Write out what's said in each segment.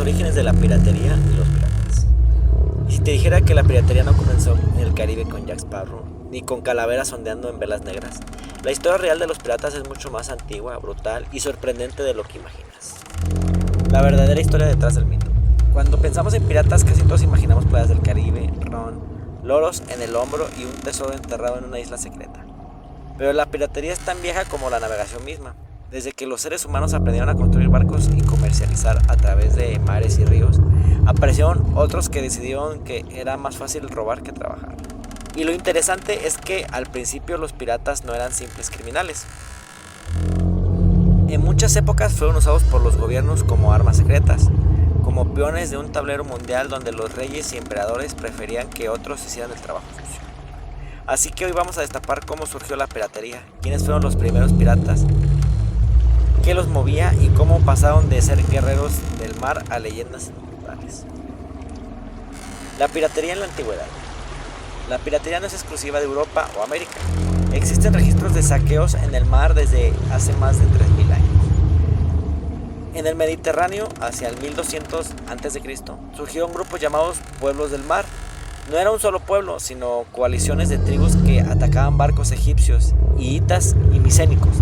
orígenes de la piratería y los piratas. Y si te dijera que la piratería no comenzó en el Caribe con Jack Sparrow, ni con calaveras ondeando en velas negras, la historia real de los piratas es mucho más antigua, brutal y sorprendente de lo que imaginas. La verdadera historia detrás del mito. Cuando pensamos en piratas, casi todos imaginamos playas del Caribe, ron, loros en el hombro y un tesoro enterrado en una isla secreta. Pero la piratería es tan vieja como la navegación misma. Desde que los seres humanos aprendieron a construir barcos y comercializar a través de mares y ríos, aparecieron otros que decidieron que era más fácil robar que trabajar. Y lo interesante es que al principio los piratas no eran simples criminales. En muchas épocas fueron usados por los gobiernos como armas secretas, como peones de un tablero mundial donde los reyes y emperadores preferían que otros hicieran el trabajo sucio. Así que hoy vamos a destapar cómo surgió la piratería, quiénes fueron los primeros piratas, qué los movía y cómo pasaron de ser guerreros del mar a leyendas inmortales. La piratería en la antigüedad. La piratería no es exclusiva de Europa o América. Existen registros de saqueos en el mar desde hace más de 3000 años. En el Mediterráneo, hacia el 1200 a.C., surgieron grupos llamados pueblos del mar. No era un solo pueblo, sino coaliciones de tribus que atacaban barcos egipcios, hiitas y micénicos.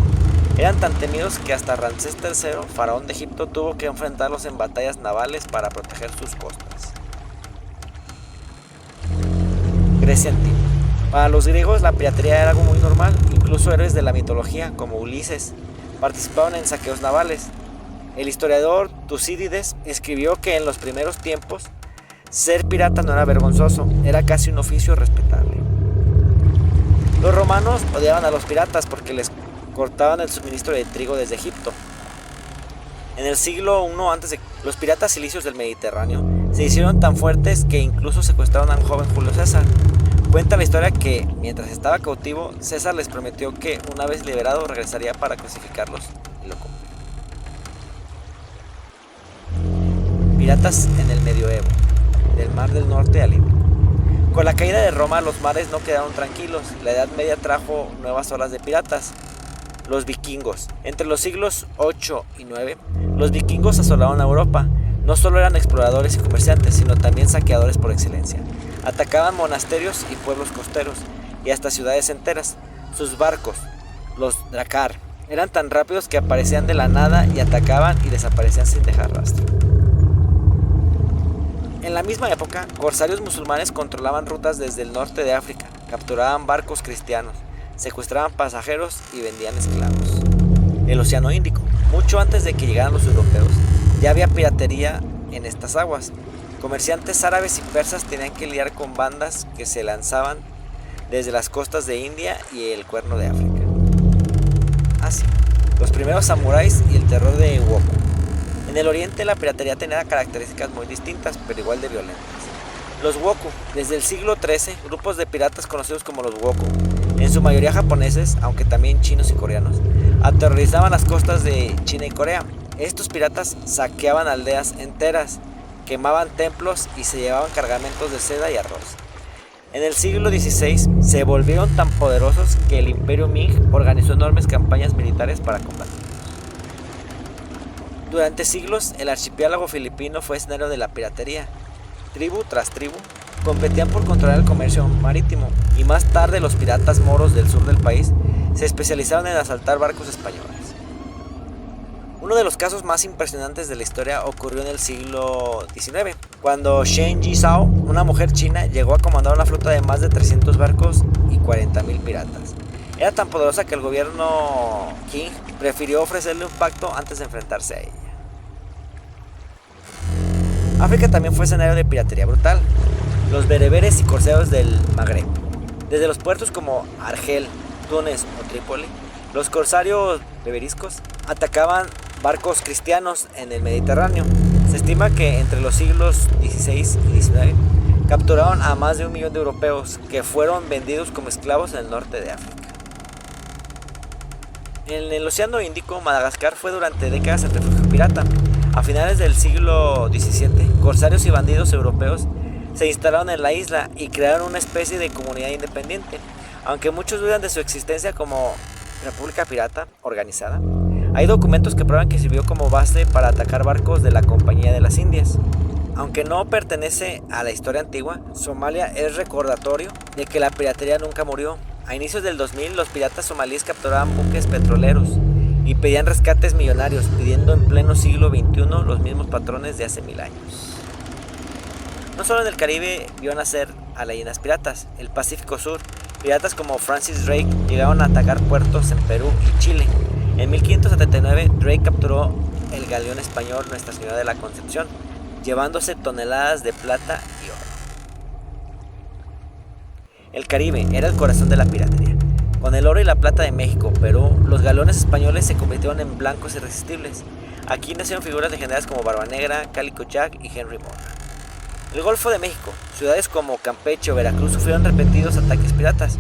Eran tan temidos que hasta Ramsés III, faraón de Egipto, tuvo que enfrentarlos en batallas navales para proteger sus costas. Grecia antigua. Para los griegos la piratería era algo muy normal, incluso héroes de la mitología, como Ulises, participaban en saqueos navales. El historiador Tucídides escribió que en los primeros tiempos, ser pirata no era vergonzoso, era casi un oficio respetable. Los romanos odiaban a los piratas porque les cortaban el suministro de trigo desde Egipto. En el siglo I a.C., los piratas cilicios del Mediterráneo se hicieron tan fuertes que incluso secuestraron al joven Julio César. Cuenta la historia que, mientras estaba cautivo, César les prometió que, una vez liberado, regresaría para crucificarlos, y lo cumplió. Piratas en el medioevo, del Mar del Norte al Índico. Con la caída de Roma, los mares no quedaron tranquilos. La Edad Media trajo nuevas olas de piratas. Los vikingos. Entre los siglos 8 y 9, los vikingos asolaron a Europa. No solo eran exploradores y comerciantes, sino también saqueadores por excelencia. Atacaban monasterios y pueblos costeros, y hasta ciudades enteras. Sus barcos, los drakkar, eran tan rápidos que aparecían de la nada y atacaban y desaparecían sin dejar rastro. En la misma época, corsarios musulmanes controlaban rutas desde el norte de África, capturaban barcos cristianos, secuestraban pasajeros y vendían esclavos. El Océano Índico. Mucho antes de que llegaran los europeos, ya había piratería en estas aguas. Comerciantes árabes y persas tenían que lidiar con bandas que se lanzaban desde las costas de India y el Cuerno de África. Asia. Los primeros samuráis y el terror de Woku. En el oriente la piratería tenía características muy distintas, pero igual de violentas. Los Woku. Desde el siglo XIII, grupos de piratas conocidos como los Woku, en su mayoría japoneses, aunque también chinos y coreanos, aterrorizaban las costas de China y Corea. Estos piratas saqueaban aldeas enteras, quemaban templos y se llevaban cargamentos de seda y arroz. En el siglo XVI se volvieron tan poderosos que el Imperio Ming organizó enormes campañas militares para combatirlos. Durante siglos el archipiélago filipino fue escenario de la piratería. Tribu tras tribu competían por controlar el comercio marítimo, y más tarde los piratas moros del sur del país se especializaron en asaltar barcos españoles. Uno de los casos más impresionantes de la historia ocurrió en el siglo XIX, cuando Shen Yizhao, una mujer china, llegó a comandar una flota de más de 300 barcos y 40,000 piratas. Era tan poderosa que el gobierno Qing prefirió ofrecerle un pacto antes de enfrentarse a ella. África también fue escenario de piratería brutal. Los bereberes y corsarios del Magreb. Desde los puertos como Argel, Túnez o Trípoli, los corsarios bereberiscos atacaban barcos cristianos en el Mediterráneo. Se estima que entre los siglos XVI y XIX capturaron a más de 1 millón de europeos que fueron vendidos como esclavos en el norte de África. En el Océano Índico, Madagascar fue durante décadas el refugio pirata. A finales del siglo XVII, corsarios y bandidos europeos se instalaron en la isla y crearon una especie de comunidad independiente. Aunque muchos dudan de su existencia como república pirata organizada, Hay documentos que prueban que sirvió como base para atacar barcos de la Compañía de las Indias. Aunque no pertenece a la historia antigua, Somalia es recordatorio de que la piratería nunca murió. A inicios del 2000, los piratas somalíes capturaban buques petroleros y pedían rescates millonarios, pidiendo en pleno siglo XXI los mismos patrones de hace 1000 años. No solo en el Caribe vio nacer a leyendas piratas. El Pacífico Sur, piratas como Francis Drake llegaron a atacar puertos en Perú y Chile. En 1579, Drake capturó el galeón español Nuestra Señora de la Concepción, llevándose toneladas de plata y oro. El Caribe era el corazón de la piratería. Con el oro y la plata de México, Perú, los galeones españoles se convirtieron en blancos irresistibles. Aquí nacieron figuras legendarias como Barba Negra, Calico Jack y Henry Morgan. El Golfo de México, ciudades como Campeche o Veracruz sufrieron repentinos ataques piratas.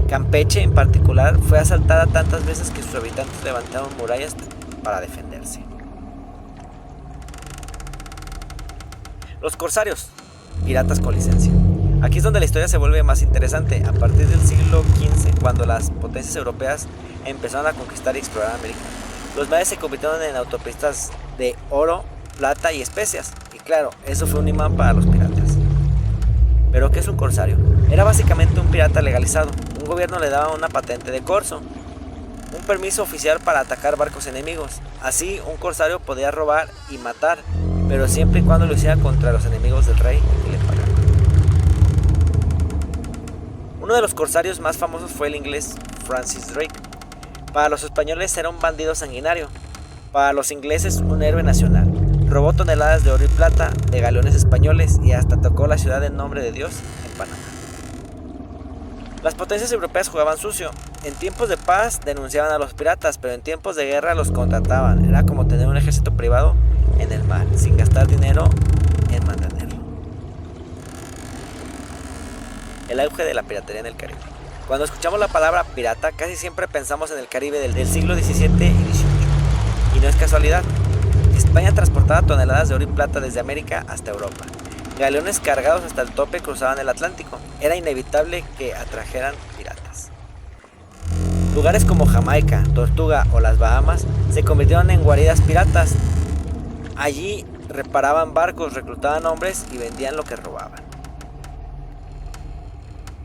Campeche, en particular, fue asaltada tantas veces que sus habitantes levantaron murallas para defenderse. Los corsarios, piratas con licencia. Aquí es donde la historia se vuelve más interesante. A partir del siglo XV, cuando las potencias europeas empezaron a conquistar y explorar América, los mares se convirtieron en autopistas de oro, plata y especias. Y claro, eso fue un imán para los piratas. ¿Pero qué es un corsario? Era básicamente un pirata legalizado. Un gobierno le daba una patente de corso, un permiso oficial para atacar barcos enemigos. Así, un corsario podía robar y matar, pero siempre y cuando lo hiciera contra los enemigos del rey que le pagaban. Uno de los corsarios más famosos fue el inglés Francis Drake. Para los españoles era un bandido sanguinario, para los ingleses un héroe nacional. Robó toneladas de oro y plata de galeones españoles y hasta tocó la ciudad en nombre de Dios en Panamá. Las potencias europeas jugaban sucio. En tiempos de paz denunciaban a los piratas, pero en tiempos de guerra los contrataban. Era como tener un ejército privado en el mar, sin gastar dinero en mantenerlo. El auge de la piratería en el Caribe. Cuando escuchamos la palabra pirata, casi siempre pensamos en el Caribe del siglo XVII y XVIII. Y no es casualidad. España transportaba toneladas de oro y plata desde América hasta Europa. Galeones cargados hasta el tope cruzaban el Atlántico. Era inevitable que atrajeran piratas. Lugares como Jamaica, Tortuga o las Bahamas se convirtieron en guaridas piratas. Allí reparaban barcos, reclutaban hombres y vendían lo que robaban.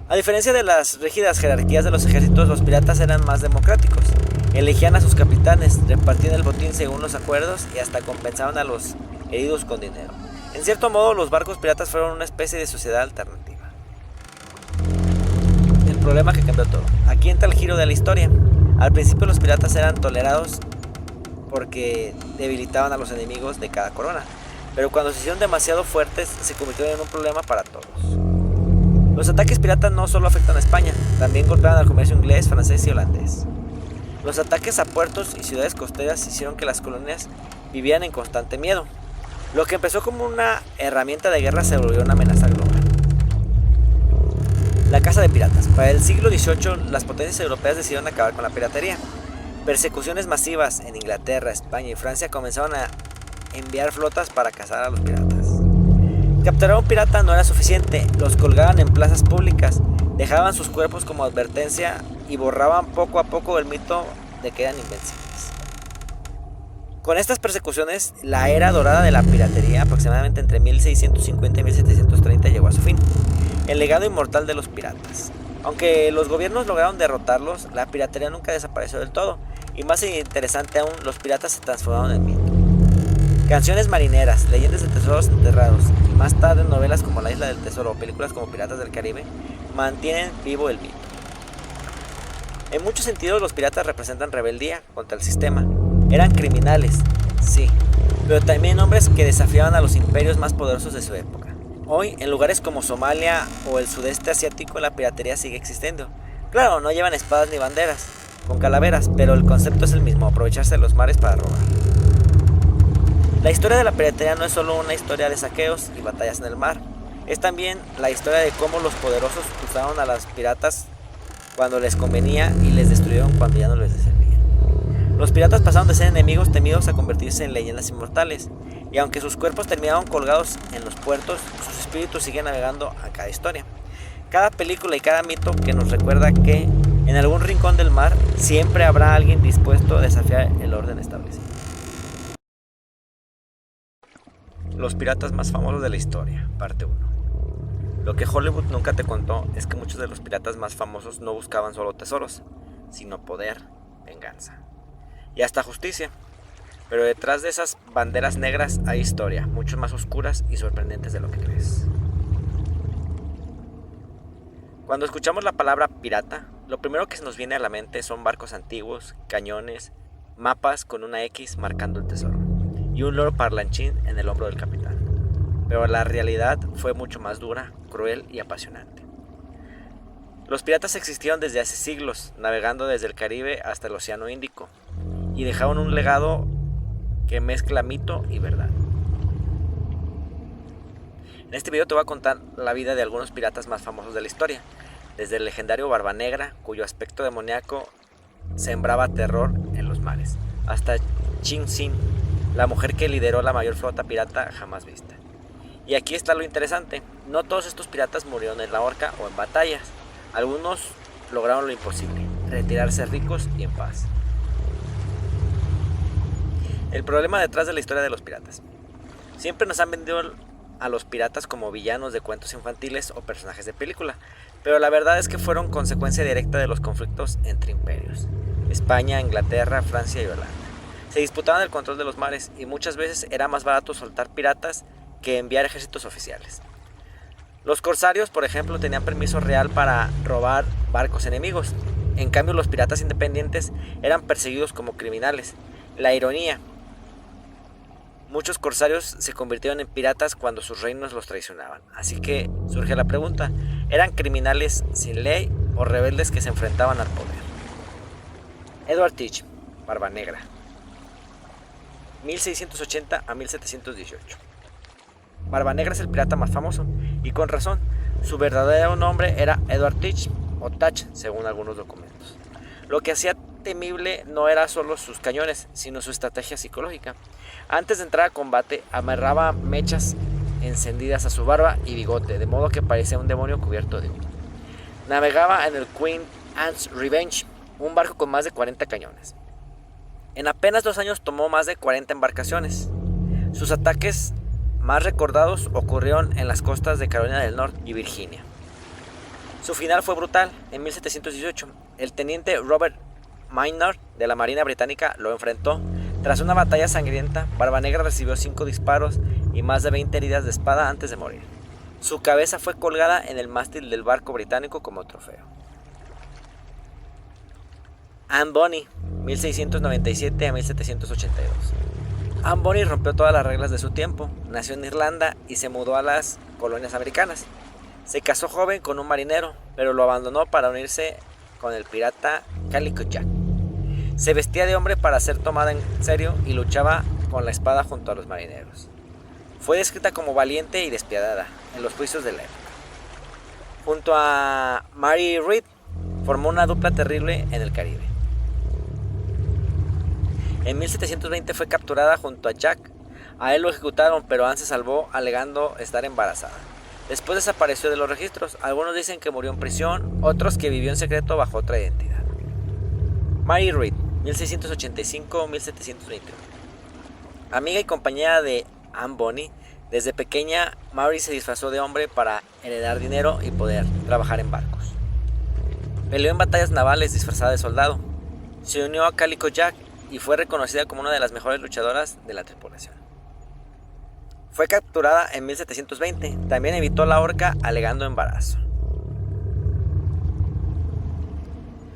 A diferencia de las rígidas jerarquías de los ejércitos, los piratas eran más democráticos. Elegían a sus capitanes, repartían el botín según los acuerdos y hasta compensaban a los heridos con dinero. En cierto modo, los barcos piratas fueron una especie de sociedad alternativa. El problema que cambió todo. Aquí entra el giro de la historia. Al principio los piratas eran tolerados porque debilitaban a los enemigos de cada corona, pero cuando se hicieron demasiado fuertes se convirtieron en un problema para todos. Los ataques piratas no solo afectan a España, también golpeaban al comercio inglés, francés y holandés. Los ataques a puertos y ciudades costeras hicieron que las colonias vivieran en constante miedo. Lo que empezó como una herramienta de guerra se volvió una amenaza global. La caza de piratas. Para el siglo XVIII, las potencias europeas decidieron acabar con la piratería. Persecuciones masivas en Inglaterra, España y Francia comenzaron a enviar flotas para cazar a los piratas. Capturar a un pirata no era suficiente, los colgaban en plazas públicas, dejaban sus cuerpos como advertencia y borraban poco a poco el mito de que eran invencibles. Con estas persecuciones, la era dorada de la piratería, aproximadamente entre 1650 y 1730, llegó a su fin. El legado inmortal de los piratas. Aunque los gobiernos lograron derrotarlos, la piratería nunca desapareció del todo. Y más interesante aún, los piratas se transformaron en mito. Canciones marineras, leyendas de tesoros enterrados y más tarde novelas como La Isla del Tesoro o películas como Piratas del Caribe mantienen vivo el mito. En muchos sentidos los piratas representan rebeldía contra el sistema. Eran criminales, sí, pero también hombres que desafiaban a los imperios más poderosos de su época. Hoy, en lugares como Somalia o el sudeste asiático, la piratería sigue existiendo. Claro, no llevan espadas ni banderas, con calaveras, pero el concepto es el mismo, aprovecharse de los mares para robar. La historia de la piratería no es solo una historia de saqueos y batallas en el mar, es también la historia de cómo los poderosos usaron a las piratas cuando les convenía y les destruyeron cuando ya no les servía. Los piratas pasaron de ser enemigos temidos a convertirse en leyendas inmortales, y aunque sus cuerpos terminaron colgados en los puertos, sus espíritus siguen navegando a cada historia, cada película y cada mito que nos recuerda que En algún rincón del mar siempre habrá alguien dispuesto a desafiar el orden establecido. Los piratas más famosos de la historia, parte 1. Lo que Hollywood nunca te contó es que muchos de los piratas más famosos no buscaban solo tesoros, sino poder, venganza y hasta justicia. Pero detrás de esas banderas negras hay historia, mucho más oscuras y sorprendentes de lo que crees. Cuando escuchamos la palabra pirata, lo primero que se nos viene a la mente son barcos antiguos, cañones, mapas con una X marcando el tesoro y un loro parlanchín en el hombro del capitán. Pero la realidad fue mucho más dura, cruel y apasionante. Los piratas existieron desde hace siglos, navegando desde el Caribe hasta el Océano Índico, y dejaron un legado que mezcla mito y verdad. En este video te voy a contar la vida de algunos piratas más famosos de la historia, desde el legendario Barba Negra, cuyo aspecto demoníaco sembraba terror en los mares, hasta Ching Sin, la mujer que lideró la mayor flota pirata jamás vista. Y aquí está lo interesante, no todos estos piratas murieron en la horca o en batallas, algunos lograron lo imposible, retirarse ricos y en paz. El problema detrás de la historia de los piratas. Siempre nos han vendido a los piratas como villanos de cuentos infantiles o personajes de película, pero la verdad es que fueron consecuencia directa de los conflictos entre imperios. España, Inglaterra, Francia y Holanda. Se disputaban el control de los mares y muchas veces era más barato soltar piratas que enviar ejércitos oficiales. Los corsarios, por ejemplo, tenían permiso real para robar barcos enemigos. En cambio, los piratas independientes eran perseguidos como criminales. La ironía. Muchos corsarios se convirtieron en piratas cuando sus reinos los traicionaban. Así que surge la pregunta, ¿eran criminales sin ley o rebeldes que se enfrentaban al poder? Edward Teach, Barba Negra, 1680 a 1718. Barba Negra es el pirata más famoso, y con razón. Su verdadero nombre era Edward Teach, o Touch, según algunos documentos. Lo que hacía temible no era solo sus cañones, sino su estrategia psicológica. Antes de entrar a combate, amarraba mechas encendidas a su barba y bigote, de modo que parecía un demonio cubierto de humo. Navegaba en el Queen Anne's Revenge, un barco con más de 40 cañones. En apenas 2 años tomó más de 40 embarcaciones. Sus ataques más recordados ocurrieron en las costas de Carolina del Norte y Virginia. Su final fue brutal. En 1718, el teniente Robert Maynard de la Marina Británica lo enfrentó. Tras una batalla sangrienta, Barba Negra recibió 5 disparos y más de 20 heridas de espada antes de morir. Su cabeza fue colgada en el mástil del barco británico como trofeo. Anne Bonny, 1697 a 1782. Anne Bonny rompió todas las reglas de su tiempo, nació en Irlanda y se mudó a las colonias americanas. Se casó joven con un marinero, pero lo abandonó para unirse con el pirata Calico Jack. Se vestía de hombre para ser tomada en serio y luchaba con la espada junto a los marineros. Fue descrita como valiente y despiadada en los juicios de la época. Junto a Mary Read, formó una dupla terrible en el Caribe. En 1720 fue capturada junto a Jack. A él lo ejecutaron, pero Anne se salvó alegando estar embarazada. Después desapareció de los registros. Algunos dicen que murió en prisión, otros que vivió en secreto bajo otra identidad. Mary Read, 1685-1721. Amiga y compañera de Anne Bonny, desde pequeña Mary se disfrazó de hombre para heredar dinero y poder trabajar en barcos. Peleó en batallas navales disfrazada de soldado. Se unió a Calico Jack y fue reconocida como una de las mejores luchadoras de la tripulación. Fue capturada en 1720, también evitó la horca alegando embarazo.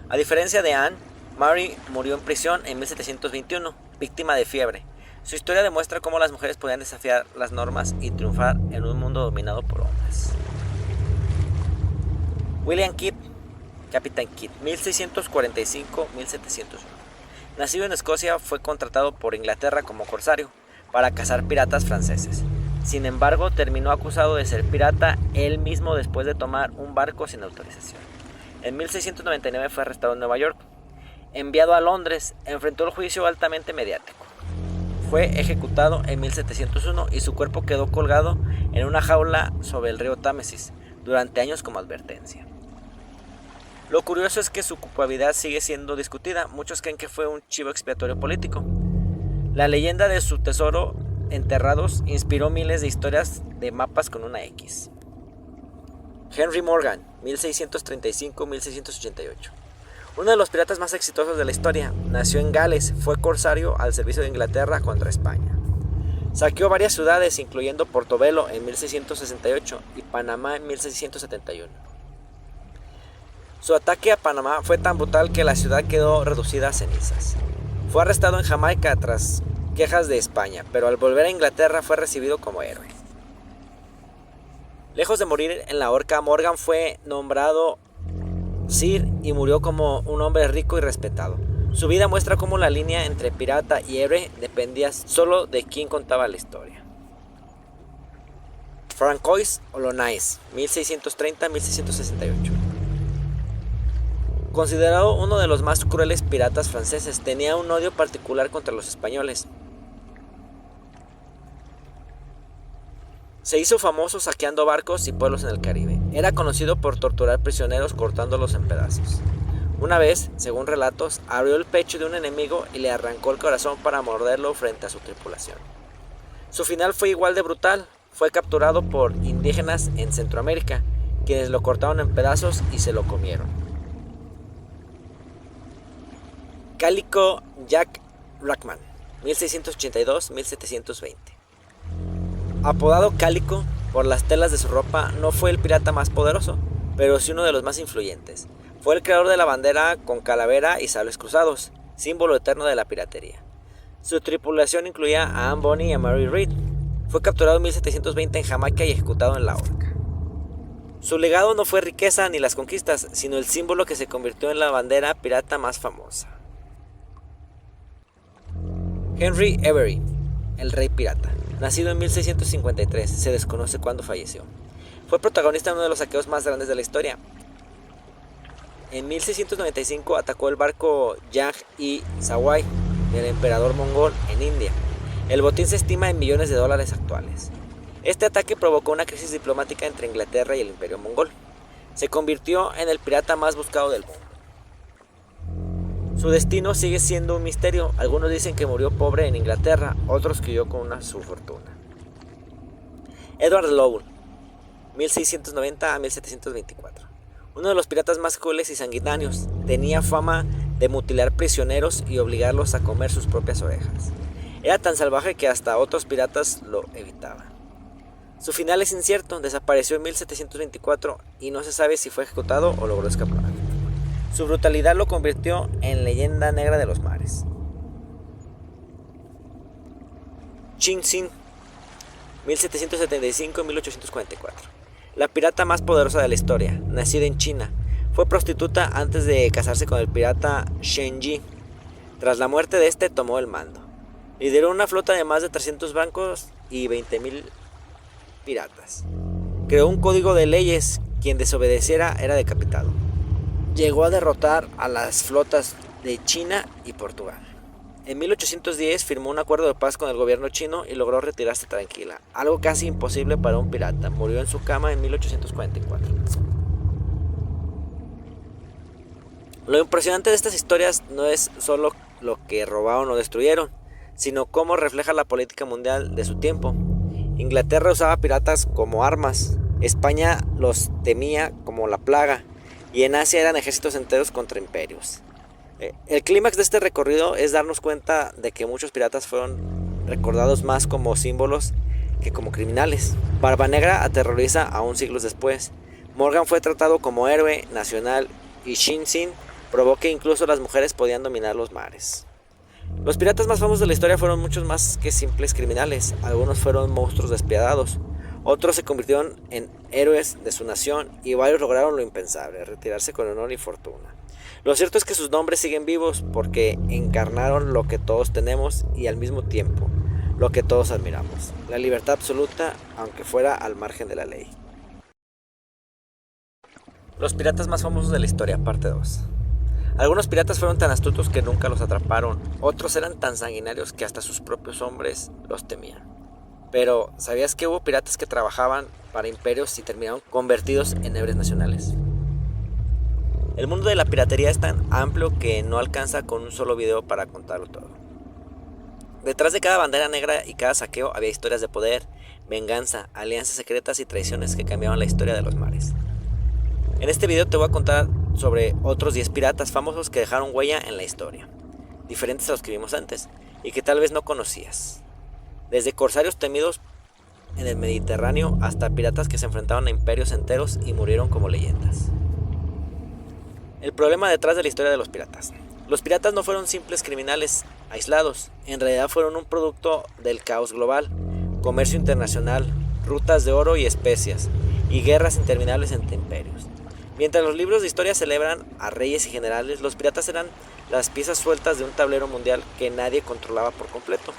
A diferencia de Anne, Mary murió en prisión en 1721, víctima de fiebre. Su historia demuestra cómo las mujeres podían desafiar las normas y triunfar en un mundo dominado por hombres. William Kidd, Capitán Kidd, 1645-1701. Nacido en Escocia, fue contratado por Inglaterra como corsario para cazar piratas franceses. Sin embargo, terminó acusado de ser pirata él mismo después de tomar un barco sin autorización. En 1699 fue arrestado en Nueva York. Enviado a Londres, enfrentó el juicio altamente mediático. Fue ejecutado en 1701 y su cuerpo quedó colgado en una jaula sobre el río Támesis durante años como advertencia. Lo curioso es que su culpabilidad sigue siendo discutida. Muchos creen que fue un chivo expiatorio político. La leyenda de su tesoro enterrados inspiró miles de historias de mapas con una X. Henry Morgan, 1635-1688. Uno de los piratas más exitosos de la historia, nació en Gales, fue corsario al servicio de Inglaterra contra España. Saqueó varias ciudades, incluyendo Portobelo en 1668 y Panamá en 1671. Su ataque a Panamá fue tan brutal que la ciudad quedó reducida a cenizas. Fue arrestado en Jamaica tras quejas de España, pero al volver a Inglaterra fue recibido como héroe. Lejos de morir en la horca, Morgan fue nombrado Sir y murió como un hombre rico y respetado. Su vida muestra cómo la línea entre pirata y héroe dependía solo de quién contaba la historia. Francois Olonais, 1630-1668. Considerado uno de los más crueles piratas franceses, tenía un odio particular contra los españoles. Se hizo famoso saqueando barcos y pueblos en el Caribe. Era conocido por torturar prisioneros cortándolos en pedazos. Una vez, según relatos, abrió el pecho de un enemigo y le arrancó el corazón para morderlo frente a su tripulación. Su final fue igual de brutal. Fue capturado por indígenas en Centroamérica, quienes lo cortaron en pedazos y se lo comieron. Calico Jack Rackman, 1682-1720. Apodado Cálico por las telas de su ropa, no fue el pirata más poderoso, pero sí uno de los más influyentes. Fue el creador de la bandera con calavera y sables cruzados, símbolo eterno de la piratería. Su tripulación incluía a Anne Bonny y a Mary Read. Fue capturado en 1720 en Jamaica y ejecutado en la horca. Su legado no fue riqueza ni las conquistas, sino el símbolo que se convirtió en la bandera pirata más famosa. Henry Avery, el rey pirata. Nacido en 1653, se desconoce cuándo falleció. Fue protagonista de uno de los saqueos más grandes de la historia. En 1695 atacó el barco Jang-e-Sawai del emperador mongol en India. El botín se estima en millones de dólares actuales. Este ataque provocó una crisis diplomática entre Inglaterra y el imperio mongol. Se convirtió en el pirata más buscado del mundo. Su destino sigue siendo un misterio. Algunos dicen que murió pobre en Inglaterra, otros que huyó con su fortuna. Edward Lowe, 1690-1724. Uno de los piratas más crueles y sanguinarios. Tenía fama de mutilar prisioneros y obligarlos a comer sus propias orejas. Era tan salvaje que hasta otros piratas lo evitaban. Su final es incierto. Desapareció en 1724 y no se sabe si fue ejecutado o logró escapar. Su brutalidad lo convirtió en leyenda negra de los mares. Qin 1775-1844. La pirata más poderosa de la historia, nacida en China. Fue prostituta antes de casarse con el pirata Shen Yi. Tras la muerte de este, tomó el mando. Lideró una flota de más de 300 barcos y 20,000 piratas. Creó un código de leyes. Quien desobedeciera era decapitado. Llegó a derrotar a las flotas de China y Portugal. En 1810 firmó un acuerdo de paz con el gobierno chino y logró retirarse tranquila, algo casi imposible para un pirata. Murió en su cama en 1844. Lo impresionante de estas historias no es solo lo que robaron o destruyeron, sino cómo refleja la política mundial de su tiempo. Inglaterra usaba piratas como armas, España los temía como la plaga, y en Asia eran ejércitos enteros contra imperios. El clímax de este recorrido es darnos cuenta de que muchos piratas fueron recordados más como símbolos que como criminales. Barba Negra aterroriza aún siglos después. Morgan fue tratado como héroe nacional y Shin Sin probó que incluso las mujeres podían dominar los mares. Los piratas más famosos de la historia fueron muchos más que simples criminales. Algunos fueron monstruos despiadados. Otros se convirtieron en héroes de su nación y varios lograron lo impensable, retirarse con honor y fortuna. Lo cierto es que sus nombres siguen vivos porque encarnaron lo que todos tenemos y al mismo tiempo lo que todos admiramos, la libertad absoluta, aunque fuera al margen de la ley. Los piratas más famosos de la historia, parte 2. Algunos piratas fueron tan astutos que nunca los atraparon, otros eran tan sanguinarios que hasta sus propios hombres los temían. Pero, ¿sabías que hubo piratas que trabajaban para imperios y terminaron convertidos en héroes nacionales? El mundo de la piratería es tan amplio que no alcanza con un solo video para contarlo todo. Detrás de cada bandera negra y cada saqueo había historias de poder, venganza, alianzas secretas y traiciones que cambiaban la historia de los mares. En este video te voy a contar sobre otros 10 piratas famosos que dejaron huella en la historia, diferentes a los que vimos antes y que tal vez no conocías. Desde corsarios temidos en el Mediterráneo hasta piratas que se enfrentaban a imperios enteros y murieron como leyendas. El problema detrás de la historia de los piratas. Los piratas no fueron simples criminales aislados, en realidad fueron un producto del caos global, comercio internacional, rutas de oro y especias, y guerras interminables entre imperios. Mientras los libros de historia celebran a reyes y generales, los piratas eran las piezas sueltas de un tablero mundial que nadie controlaba por completo.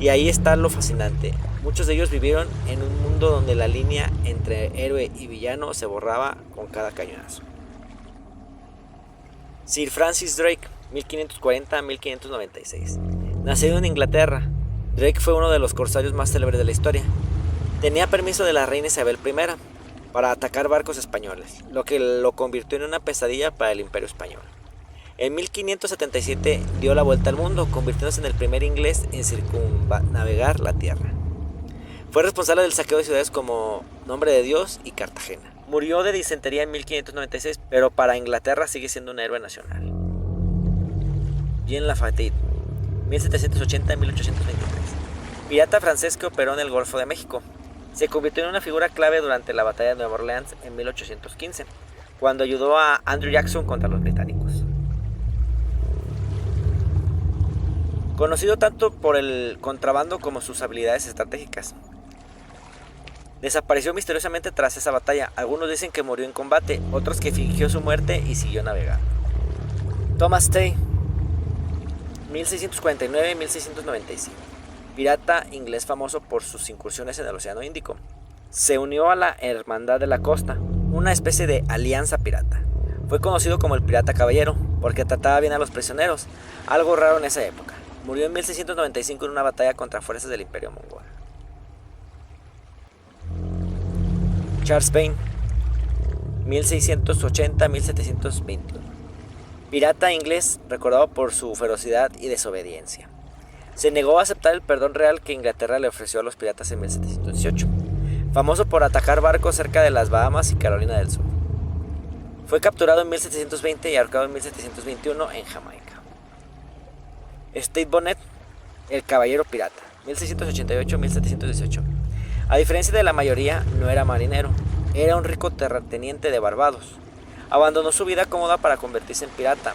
Y ahí está lo fascinante, muchos de ellos vivieron en un mundo donde la línea entre héroe y villano se borraba con cada cañonazo. Sir Francis Drake, 1540-1596. Nacido en Inglaterra, Drake fue uno de los corsarios más célebres de la historia. Tenía permiso de la reina Isabel I para atacar barcos españoles, lo que lo convirtió en una pesadilla para el Imperio Español. En 1577 dio la vuelta al mundo, convirtiéndose en el primer inglés en circunnavegar la tierra. Fue responsable del saqueo de ciudades como Nombre de Dios y Cartagena. Murió de disentería en 1596, pero para Inglaterra sigue siendo un héroe nacional. Jean Lafitte, 1780-1823. Pirata francés que operó en el Golfo de México. Se convirtió en una figura clave durante la batalla de Nueva Orleans en 1815, cuando ayudó a Andrew Jackson contra los británicos. Conocido tanto por el contrabando como sus habilidades estratégicas. Desapareció misteriosamente tras esa batalla. Algunos dicen que murió en combate, otros que fingió su muerte y siguió navegando. Thomas Tay, 1649-1695. Pirata inglés famoso por sus incursiones en el Océano Índico. Se unió a la Hermandad de la Costa, una especie de alianza pirata. Fue conocido como el pirata caballero, porque trataba bien a los prisioneros, algo raro en esa época. Murió en 1695 en una batalla contra fuerzas del Imperio Mongol. Charles Vane, 1680-1721. Pirata inglés recordado por su ferocidad y desobediencia. Se negó a aceptar el perdón real que Inglaterra le ofreció a los piratas en 1718, famoso por atacar barcos cerca de las Bahamas y Carolina del Sur. Fue capturado en 1720 y ahorcado en 1721 en Jamaica. State Bonnet, el caballero pirata, 1688-1718. A diferencia de la mayoría, no era marinero, era un rico terrateniente de Barbados. Abandonó su vida cómoda para convertirse en pirata,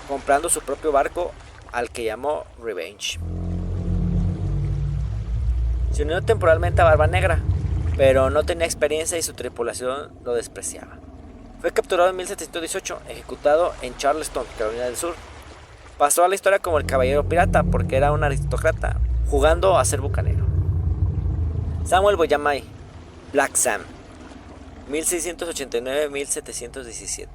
comprando su propio barco al que llamó Revenge. Se unió temporalmente a Barba Negra, pero no tenía experiencia y su tripulación lo despreciaba. Fue capturado en 1718, ejecutado en Charleston, Carolina del Sur. Pasó a la historia como el caballero pirata porque era un aristócrata, jugando a ser bucanero. Samuel Boyamay, Black Sam, 1689-1717.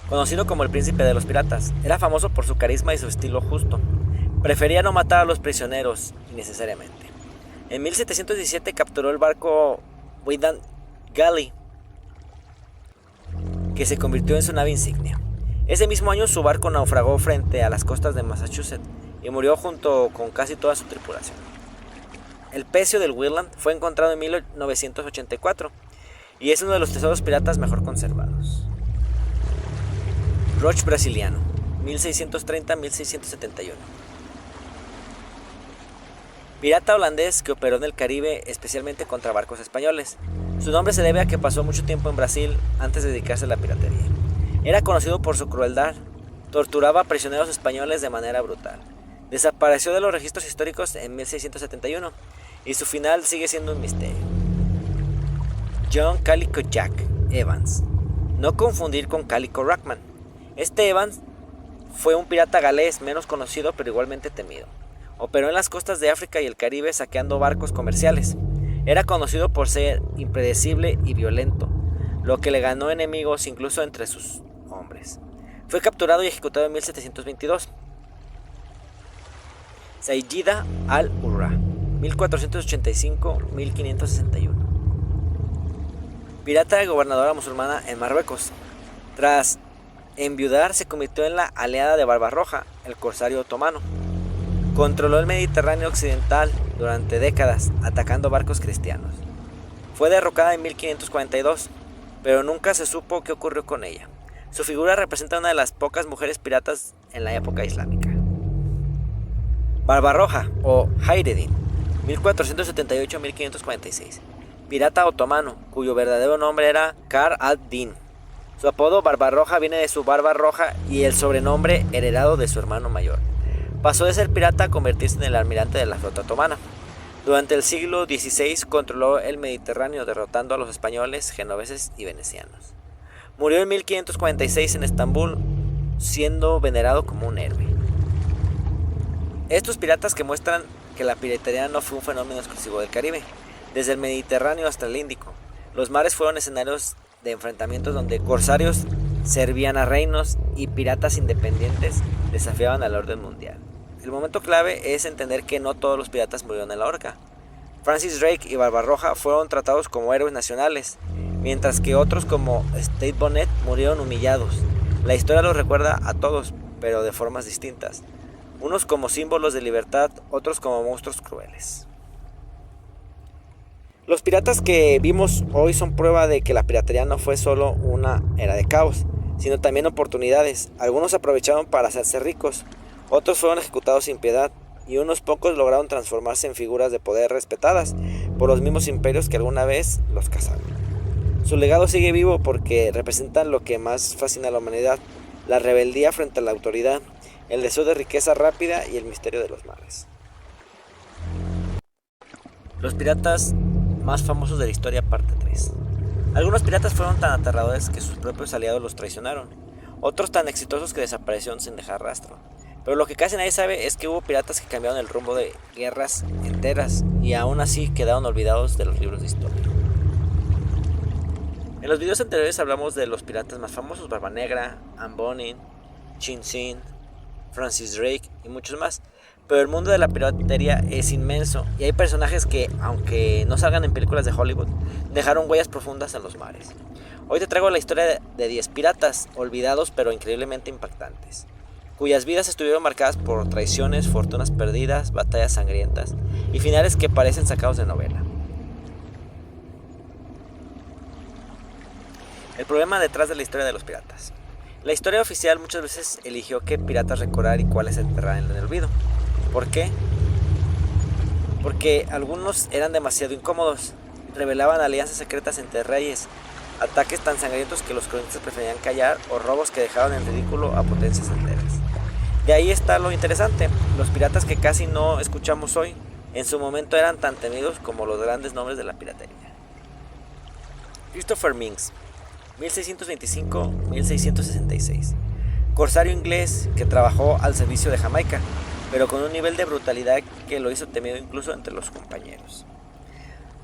Conocido como el príncipe de los piratas, era famoso por su carisma y su estilo justo. Prefería no matar a los prisioneros innecesariamente. En 1717 capturó el barco Windham Galley, que se convirtió en su nave insignia. Ese mismo año su barco naufragó frente a las costas de Massachusetts y murió junto con casi toda su tripulación. El pecio del Windham fue encontrado en 1984 y es uno de los tesoros piratas mejor conservados. Roche brasiliano, 1630-1671. Pirata holandés que operó en el Caribe especialmente contra barcos españoles. Su nombre se debe a que pasó mucho tiempo en Brasil antes de dedicarse a la piratería. Era conocido por su crueldad, torturaba a prisioneros españoles de manera brutal. Desapareció de los registros históricos en 1671 y su final sigue siendo un misterio. John Calico Jack Evans, no confundir con Calico Rackman. Este Evans fue un pirata galés menos conocido pero igualmente temido. Operó en las costas de África y el Caribe saqueando barcos comerciales. Era conocido por ser impredecible y violento, lo que le ganó enemigos incluso entre sus hombres. Fue capturado y ejecutado en 1722. Sayyida al-Urra, 1485-1561. Pirata y gobernadora musulmana en Marruecos. Tras enviudar, se convirtió en la aliada de Barbarroja, el corsario otomano. Controló el Mediterráneo occidental durante décadas, atacando barcos cristianos. Fue derrocada en 1542, pero nunca se supo qué ocurrió con ella. Su figura representa una de las pocas mujeres piratas en la época islámica. Barbarroja o Hayreddin, 1478-1546. Pirata otomano, cuyo verdadero nombre era Kar ad-Din. Su apodo Barbarroja viene de su barba roja y el sobrenombre heredado de su hermano mayor. Pasó de ser pirata a convertirse en el almirante de la flota otomana. Durante el siglo XVI controló el Mediterráneo, derrotando a los españoles, genoveses y venecianos. Murió en 1546 en Estambul, siendo venerado como un héroe. Estos piratas que muestran que la piratería no fue un fenómeno exclusivo del Caribe. Desde el Mediterráneo hasta el Índico, los mares fueron escenarios de enfrentamientos donde corsarios servían a reinos y piratas independientes desafiaban al orden mundial. El momento clave es entender que no todos los piratas murieron en la horca. Francis Drake y Barbarroja fueron tratados como héroes nacionales, mientras que otros como State Bonnet murieron humillados. La historia los recuerda a todos, pero de formas distintas. Unos como símbolos de libertad, otros como monstruos crueles. Los piratas que vimos hoy son prueba de que la piratería no fue solo una era de caos, sino también oportunidades. Algunos aprovecharon para hacerse ricos, otros fueron ejecutados sin piedad, y unos pocos lograron transformarse en figuras de poder respetadas por los mismos imperios que alguna vez los cazaron. Su legado sigue vivo porque representan lo que más fascina a la humanidad: la rebeldía frente a la autoridad, el deseo de riqueza rápida y el misterio de los mares. Los piratas más famosos de la historia, parte 3. Algunos piratas fueron tan aterradores que sus propios aliados los traicionaron, otros tan exitosos que desaparecieron sin dejar rastro. Pero lo que casi nadie sabe es que hubo piratas que cambiaron el rumbo de guerras enteras y aún así quedaron olvidados de los libros de historia. En los videos anteriores hablamos de los piratas más famosos: Barba Negra, Anne Boleyn, Chin Chin, Francis Drake y muchos más. Pero el mundo de la piratería es inmenso y hay personajes que, aunque no salgan en películas de Hollywood, dejaron huellas profundas en los mares. Hoy te traigo la historia de 10 piratas, olvidados pero increíblemente impactantes, cuyas vidas estuvieron marcadas por traiciones, fortunas perdidas, batallas sangrientas y finales que parecen sacados de novela. El problema detrás de la historia de los piratas. La historia oficial muchas veces eligió qué piratas recordar y cuáles enterrar en el olvido. ¿Por qué? Porque algunos eran demasiado incómodos, revelaban alianzas secretas entre reyes, ataques tan sangrientos que los cronistas preferían callar o robos que dejaban en ridículo a potencias enteras. De ahí está lo interesante: los piratas que casi no escuchamos hoy, en su momento eran tan temidos como los grandes nombres de la piratería. Christopher Minks, 1625-1666. Corsario inglés que trabajó al servicio de Jamaica, pero con un nivel de brutalidad que lo hizo temido incluso entre los compañeros.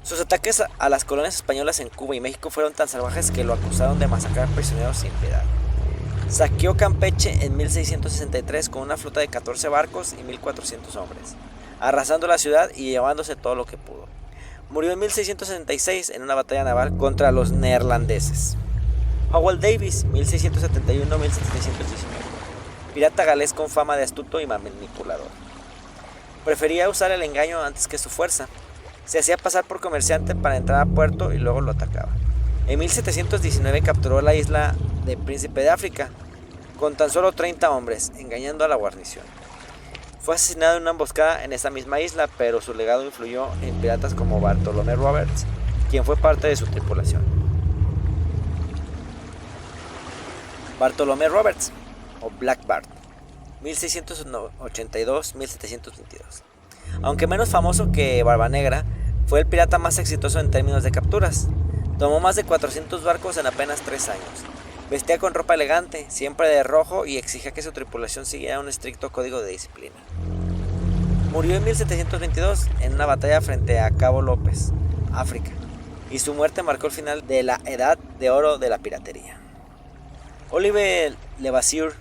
Sus ataques a las colonias españolas en Cuba y México fueron tan salvajes que lo acusaron de masacrar prisioneros sin piedad. Saqueó Campeche en 1663 con una flota de 14 barcos y 1400 hombres, arrasando la ciudad y llevándose todo lo que pudo. Murió en 1666 en una batalla naval contra los neerlandeses. Howell Davis, 1671-1719. Pirata galés con fama de astuto y manipulador. Prefería usar el engaño antes que su fuerza. Se hacía pasar por comerciante para entrar a puerto y luego lo atacaba. En 1719 capturó la isla de Príncipe de África con tan solo 30 hombres, engañando a la guarnición. Fue asesinado en una emboscada en esa misma isla, pero su legado influyó en piratas como Bartolomé Roberts, quien fue parte de su tripulación. Bartolomé Roberts, o Black Bart, 1682-1722. Aunque menos famoso que Barba Negra, fue el pirata más exitoso en términos de capturas. Tomó más de 400 barcos en apenas 3 años. Vestía con ropa elegante, siempre de rojo, y exigía que su tripulación siguiera un estricto código de disciplina. Murió en 1722 en una batalla frente a Cabo López, África, y su muerte marcó el final de la edad de oro de la piratería. Olivier Levasseur,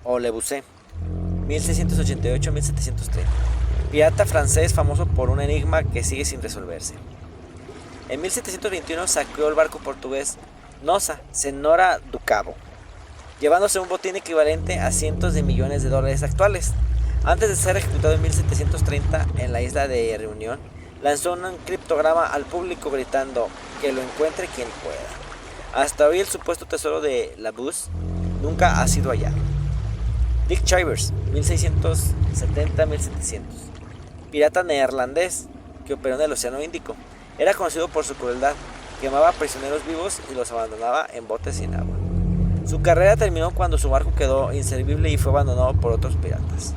o Le Busset, 1688-1730. Pirata francés famoso por un enigma que sigue sin resolverse. En 1721 saqueó el barco portugués Nossa Senhora do Cabo, llevándose un botín equivalente a cientos de millones de dólares actuales. Antes de ser ejecutado en 1730 en la isla de Reunión, lanzó un criptograma al público gritando que lo encuentre quien pueda. Hasta hoy el supuesto tesoro de la Bus nunca ha sido hallado. Dick Chivers, 1670-1700, pirata neerlandés que operó en el Océano Índico. Era conocido por su crueldad, quemaba prisioneros vivos y los abandonaba en botes sin agua. Su carrera terminó cuando su barco quedó inservible y fue abandonado por otros piratas.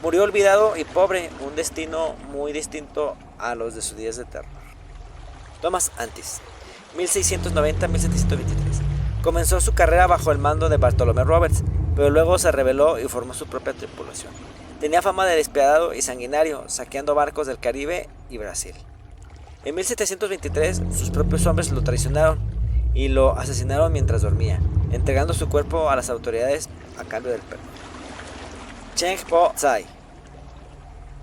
Murió olvidado y pobre, un destino muy distinto a los de sus días de terror. Thomas Antis, 1690-1723. Comenzó su carrera bajo el mando de Bartholomew Roberts, pero luego se rebeló y formó su propia tripulación. Tenía fama de despiadado y sanguinario, saqueando barcos del Caribe y Brasil. En 1723, sus propios hombres lo traicionaron y lo asesinaron mientras dormía, entregando su cuerpo a las autoridades a cambio del perdón. Cheng Po Tsai,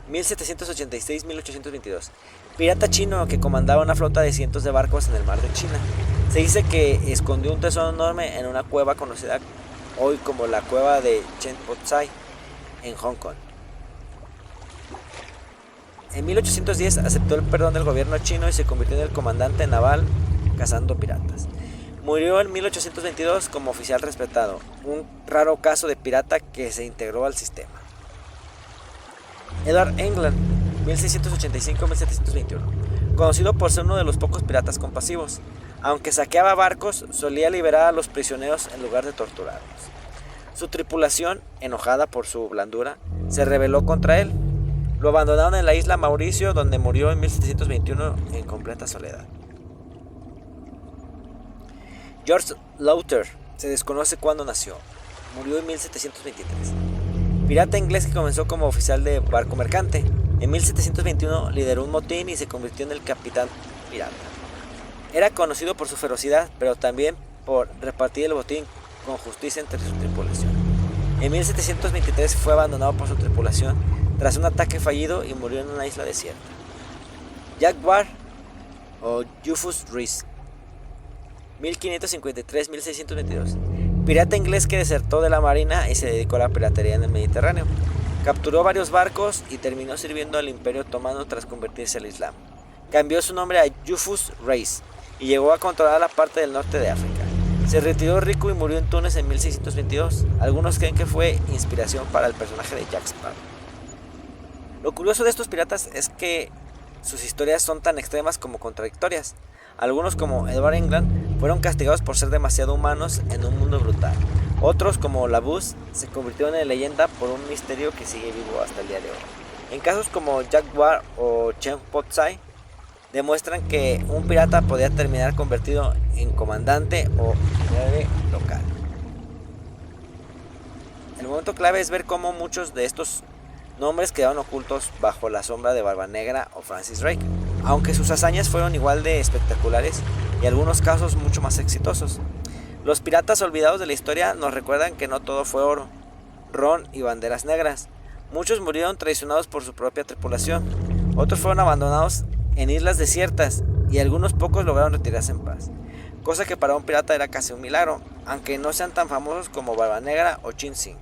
1786-1822, pirata chino que comandaba una flota de cientos de barcos en el mar de China. Se dice que escondió un tesoro enorme en una cueva conocida hoy como la cueva de Cheng Po Tsai en Hong Kong. En 1810 aceptó el perdón del gobierno chino y se convirtió en el comandante naval cazando piratas. Murió en 1822 como oficial respetado, un raro caso de pirata que se integró al sistema. Edward England, 1685-1721, conocido por ser uno de los pocos piratas compasivos. Aunque saqueaba barcos, solía liberar a los prisioneros en lugar de torturarlos. Su tripulación, enojada por su blandura, se rebeló contra él. Lo abandonaron en la isla Mauricio, donde murió en 1721 en completa soledad. George Lauter, se desconoce cuándo nació. Murió en 1723. Pirata inglés que comenzó como oficial de barco mercante. En 1721 lideró un motín y se convirtió en el capitán pirata. Era conocido por su ferocidad, pero también por repartir el botín con justicia entre su tripulación. En 1723 fue abandonado por su tripulación tras un ataque fallido y murió en una isla desierta. Jack Ward o Rufus Rees, 1553-1622, pirata inglés que desertó de la marina y se dedicó a la piratería en el Mediterráneo. Capturó varios barcos y terminó sirviendo al Imperio Otomano tras convertirse al Islam. Cambió su nombre a Rufus Rees y llegó a controlar la parte del norte de África. Se retiró rico y murió en Túnez en 1622. Algunos creen que fue inspiración para el personaje de Jack Sparrow. Lo curioso de estos piratas es que sus historias son tan extremas como contradictorias. Algunos, como Edward England, fueron castigados por ser demasiado humanos en un mundo brutal. Otros, como la Bus, se convirtieron en leyenda por un misterio que sigue vivo hasta el día de hoy. En casos como Jack Ward o Cheng Po Tsai, demuestran que un pirata podía terminar convertido en comandante o héroe local. El momento clave es ver cómo muchos de estos nombres quedaron ocultos bajo la sombra de Barba Negra o Francis Drake, aunque sus hazañas fueron igual de espectaculares y en algunos casos mucho más exitosos. Los piratas olvidados de la historia nos recuerdan que no todo fue oro, ron y banderas negras. Muchos murieron traicionados por su propia tripulación, otros fueron abandonados en islas desiertas y algunos pocos lograron retirarse en paz, cosa que para un pirata era casi un milagro, aunque no sean tan famosos como Barba Negra o Chin Sing.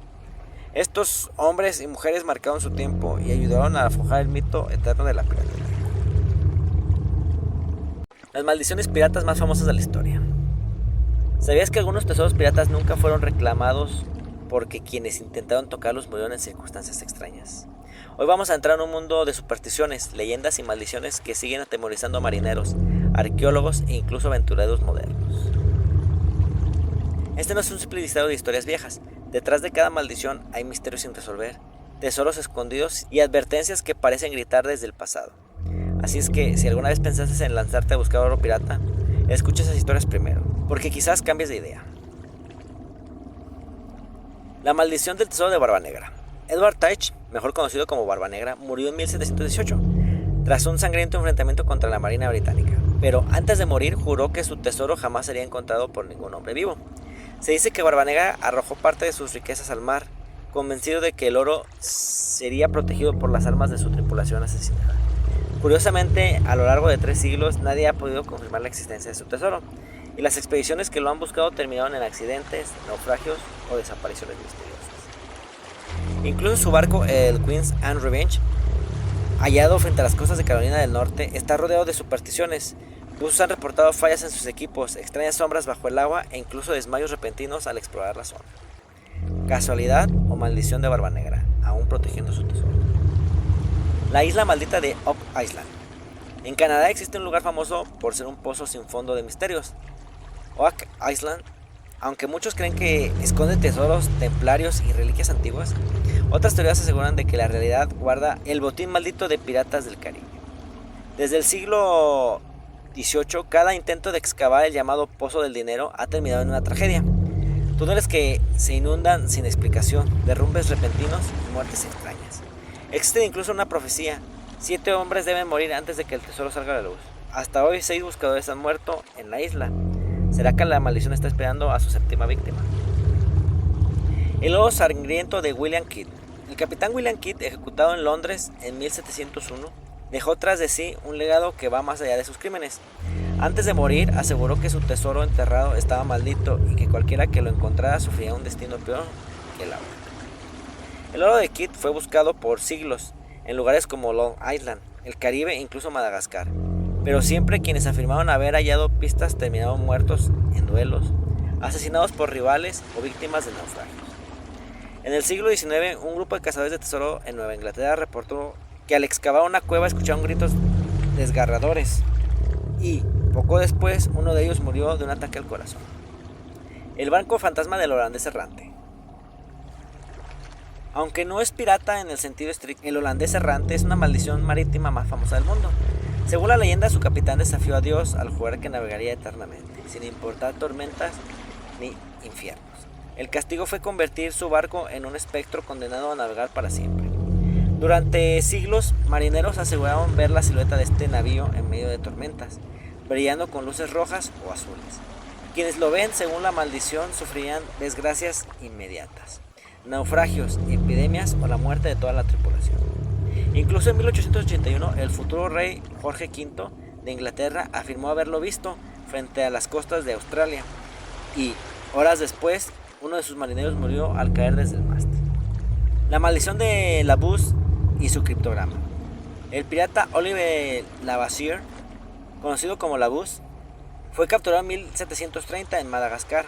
Estos hombres y mujeres marcaron su tiempo y ayudaron a forjar el mito eterno de la piratería. Las maldiciones piratas más famosas de la historia. ¿Sabías que algunos tesoros piratas nunca fueron reclamados porque quienes intentaron tocarlos murieron en circunstancias extrañas? Hoy vamos a entrar en un mundo de supersticiones, leyendas y maldiciones que siguen atemorizando a marineros, arqueólogos e incluso aventureros modernos. Este no es un simple listado de historias viejas. Detrás de cada maldición hay misterios sin resolver, tesoros escondidos y advertencias que parecen gritar desde el pasado. Así es que si alguna vez pensaste en lanzarte a buscar oro pirata, escucha esas historias primero, porque quizás cambies de idea. La maldición del tesoro de Barba Negra. Edward Teach, mejor conocido como Barba Negra, murió en 1718, tras un sangriento enfrentamiento contra la Marina Británica. Pero antes de morir, juró que su tesoro jamás sería encontrado por ningún hombre vivo. Se dice que Barba Negra arrojó parte de sus riquezas al mar, convencido de que el oro sería protegido por las armas de su tripulación asesinada. Curiosamente, a lo largo de 3 siglos nadie ha podido confirmar la existencia de su tesoro, y las expediciones que lo han buscado terminaron en accidentes, naufragios o desapariciones misteriosas. Incluso su barco, el Queen's Anne Revenge, hallado frente a las costas de Carolina del Norte, está rodeado de supersticiones. Buzos han reportado fallas en sus equipos, extrañas sombras bajo el agua e incluso desmayos repentinos al explorar la zona. ¿Casualidad o maldición de Barba Negra, aún protegiendo su tesoro? La isla maldita de Oak Island. En Canadá existe un lugar famoso por ser un pozo sin fondo de misterios. Oak Island, aunque muchos creen que esconde tesoros templarios y reliquias antiguas, otras teorías aseguran de que la realidad guarda el botín maldito de piratas del Caribe. Desde el siglo XVIII, cada intento de excavar el llamado Pozo del Dinero ha terminado en una tragedia. Túneles que se inundan sin explicación, derrumbes repentinos y muertes extrañas. Existe incluso una profecía: 7 hombres deben morir antes de que el tesoro salga a la luz. Hasta hoy 6 buscadores han muerto en la isla. ¿Será que la maldición está esperando a su 7ª víctima? El lobo sangriento de William Kidd. El capitán William Kidd, ejecutado en Londres en 1701, dejó tras de sí un legado que va más allá de sus crímenes. Antes de morir, aseguró que su tesoro enterrado estaba maldito y que cualquiera que lo encontrara sufría un destino peor que la muerte. El oro de Kidd fue buscado por siglos en lugares como Long Island, el Caribe e incluso Madagascar, pero siempre quienes afirmaron haber hallado pistas terminaron muertos en duelos, asesinados por rivales o víctimas de naufragios. En el siglo XIX, un grupo de cazadores de tesoro en Nueva Inglaterra reportó que al excavar una cueva escucharon gritos desgarradores y, poco después, uno de ellos murió de un ataque al corazón. El barco fantasma del holandés errante. Aunque no es pirata en el sentido estricto, el holandés errante es una maldición marítima más famosa del mundo. Según la leyenda, su capitán desafió a Dios al jurar que navegaría eternamente, sin importar tormentas ni infiernos. El castigo fue convertir su barco en un espectro condenado a navegar para siempre. Durante siglos, marineros aseguraron ver la silueta de este navío en medio de tormentas, brillando con luces rojas o azules. Quienes lo ven, según la maldición, sufrían desgracias inmediatas, naufragios, epidemias o la muerte de toda la tripulación. Incluso en 1881, el futuro rey Jorge V de Inglaterra afirmó haberlo visto frente a las costas de Australia y, horas después, uno de sus marineros murió al caer desde el mástil. La maldición de la Buse y su criptograma. El pirata Oliver Lavassier, conocido como la Buse, fue capturado en 1730 en Madagascar.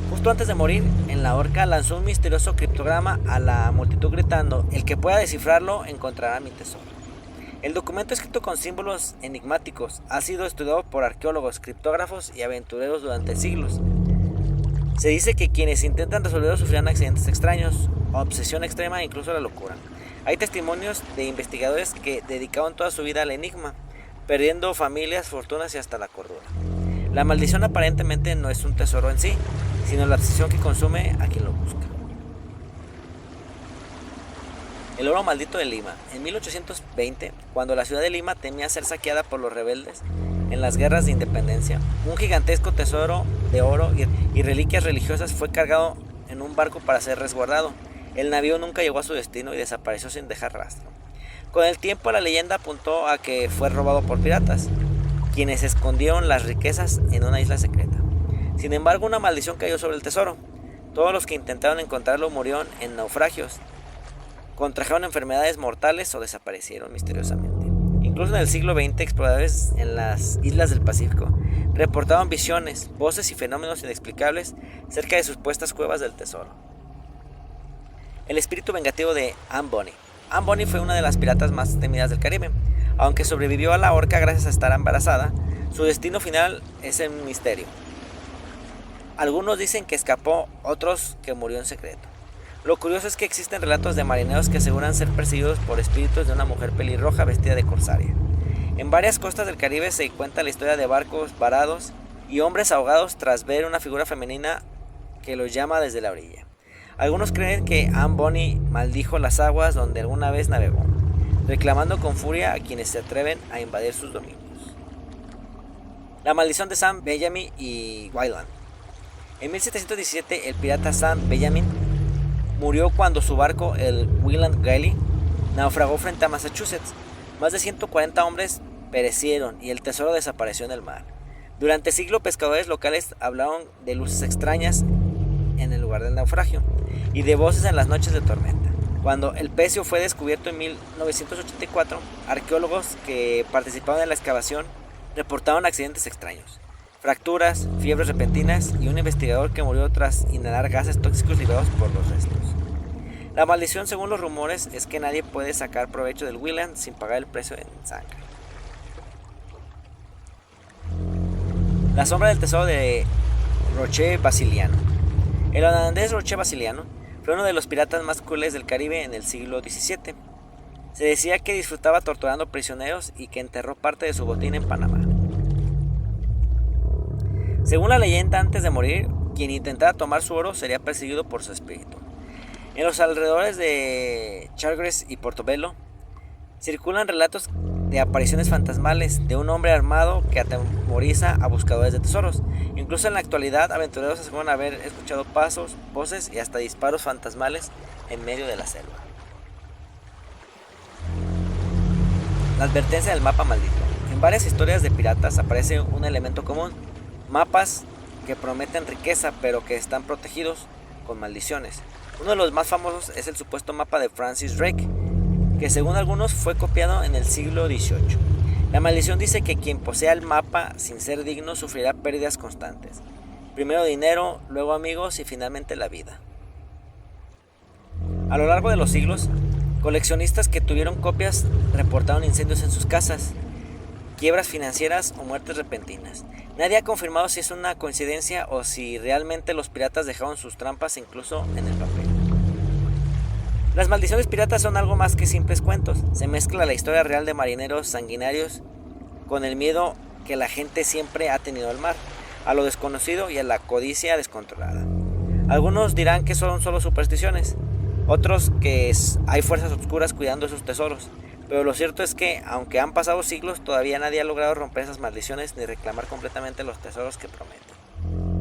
Justo antes de morir, en la horca lanzó un misterioso criptograma a la multitud gritando: "El que pueda descifrarlo encontrará mi tesoro". El documento, escrito con símbolos enigmáticos, ha sido estudiado por arqueólogos, criptógrafos y aventureros durante siglos. Se dice que quienes intentan resolverlo sufrirán accidentes extraños, obsesión extrema e incluso la locura. Hay testimonios de investigadores que dedicaron toda su vida al enigma, perdiendo familias, fortunas y hasta la cordura. La maldición aparentemente no es un tesoro en sí, sino la obsesión que consume a quien lo busca. El oro maldito de Lima. En 1820, cuando la ciudad de Lima temía ser saqueada por los rebeldes en las guerras de independencia, un gigantesco tesoro de oro y reliquias religiosas fue cargado en un barco para ser resguardado. El navío nunca llegó a su destino y desapareció sin dejar rastro. Con el tiempo, la leyenda apuntó a que fue robado por piratas, quienes escondieron las riquezas en una isla secreta. Sin embargo, una maldición cayó sobre el tesoro. Todos los que intentaron encontrarlo murieron en naufragios, contrajeron enfermedades mortales o desaparecieron misteriosamente. Incluso en el siglo XX, exploradores en las islas del Pacífico reportaban visiones, voces y fenómenos inexplicables cerca de supuestas cuevas del tesoro. El espíritu vengativo de Anne Bonny. Anne Bonny fue una de las piratas más temidas del Caribe. Aunque sobrevivió a la horca gracias a estar embarazada, su destino final es un misterio. Algunos dicen que escapó, otros que murió en secreto. Lo curioso es que existen relatos de marineros que aseguran ser perseguidos por espíritus de una mujer pelirroja vestida de corsaria. En varias costas del Caribe se cuenta la historia de barcos varados y hombres ahogados tras ver una figura femenina que los llama desde la orilla. Algunos creen que Anne Bonny maldijo las aguas donde alguna vez navegó, reclamando con furia a quienes se atreven a invadir sus dominios. La maldición de Sam Benjamin y Wayland. En 1717, el pirata Sam Benjamin murió cuando su barco, el Wayland Galley, naufragó frente a Massachusetts. Más de 140 hombres perecieron y el tesoro desapareció en el mar. Durante siglos pescadores locales hablaron de luces extrañas en el lugar del naufragio y de voces en las noches de tormenta. Cuando el pecio fue descubierto en 1984, arqueólogos que participaron en la excavación reportaron accidentes extraños, fracturas, fiebres repentinas y un investigador que murió tras inhalar gases tóxicos liberados por los restos. La maldición, según los rumores, es que nadie puede sacar provecho del Wieland sin pagar el precio en sangre. La sombra del tesoro de Roche Basiliano. El holandés Roche Basiliano fue uno de los piratas más crueles del Caribe en el siglo XVII. Se decía que disfrutaba torturando prisioneros y que enterró parte de su botín en Panamá. Según la leyenda, antes de morir, quien intentara tomar su oro sería perseguido por su espíritu. En los alrededores de Chagres y Portobelo circulan relatos de apariciones fantasmales de un hombre armado que atemoriza a buscadores de tesoros. Incluso en la actualidad, aventureros aseguran haber escuchado pasos, voces y hasta disparos fantasmales en medio de la selva. La advertencia del mapa maldito. En varias historias de piratas aparece un elemento común: mapas que prometen riqueza pero que están protegidos con maldiciones. Uno de los más famosos es el supuesto mapa de Francis Drake, que según algunos fue copiado en el siglo XVIII. La maldición dice que quien posea el mapa sin ser digno sufrirá pérdidas constantes. Primero dinero, luego amigos y finalmente la vida. A lo largo de los siglos, coleccionistas que tuvieron copias reportaron incendios en sus casas, quiebras financieras o muertes repentinas. Nadie ha confirmado si es una coincidencia o si realmente los piratas dejaron sus trampas incluso en el papel. Las maldiciones piratas son algo más que simples cuentos. Se mezcla la historia real de marineros sanguinarios con el miedo que la gente siempre ha tenido al mar, a lo desconocido y a la codicia descontrolada. Algunos dirán que son solo supersticiones, otros que hay fuerzas oscuras cuidando sus tesoros. Pero lo cierto es que, aunque han pasado siglos, todavía nadie ha logrado romper esas maldiciones ni reclamar completamente los tesoros que prometen.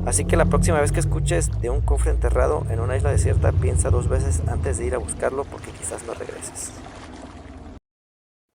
Así que la próxima vez que escuches de un cofre enterrado en una isla desierta, piensa 2 veces antes de ir a buscarlo porque quizás no regreses.